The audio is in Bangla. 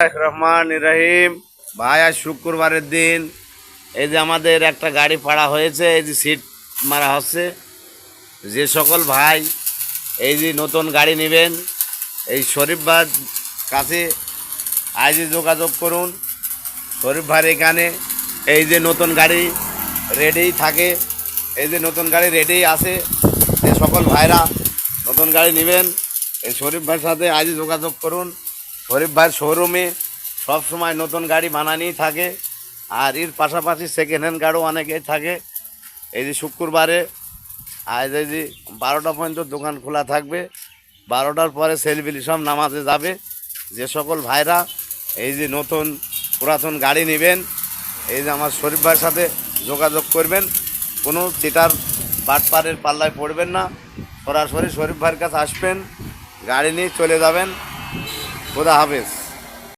রহমান রহিম। ভাই, আজ শুক্রবারের দিন। এই যে আমাদের একটা গাড়ি পাড়া হয়েছে, এই যে সিট মারা হচ্ছে। যে সকল ভাই এই যে নতুন গাড়ি নেবেন, এই শরীফ ভাইয়ের কাছে আজই যোগাযোগ করুন। শরীফ ভাইয়ের এখানে এই যে নতুন গাড়ি রেডি থাকে, এই যে নতুন গাড়ি রেডি আছে। যে সকল ভাইরা নতুন গাড়ি নেবেন, এই শরীফ ভাইয়ের সাথে আজই যোগাযোগ করুন। শরীফ ভাইয়ের শোরুমে সব সময় নতুন গাড়ি বানানোই থাকে, আর এর পাশাপাশি সেকেন্ড হ্যান্ড গাড়িও অনেকেই থাকে। এই যে শুক্রবারে আজ এই যে 12টা পর্যন্ত দোকান খোলা থাকবে। 12টার পরে সেলবিলি সব নামাজে যাবে। যে সকল ভাইরা এই যে নতুন পুরাতন গাড়ি নেবেন, এই যে আমার শরীফ ভাইয়ের সাথে যোগাযোগ করবেন। কোনো চিটার বাটপারের পাল্লায় পড়বেন না, সরাসরি শরীফ ভাইয়ের কাছে আসবেন, গাড়ি নিয়ে চলে যাবেন। খোদা হাফেজ।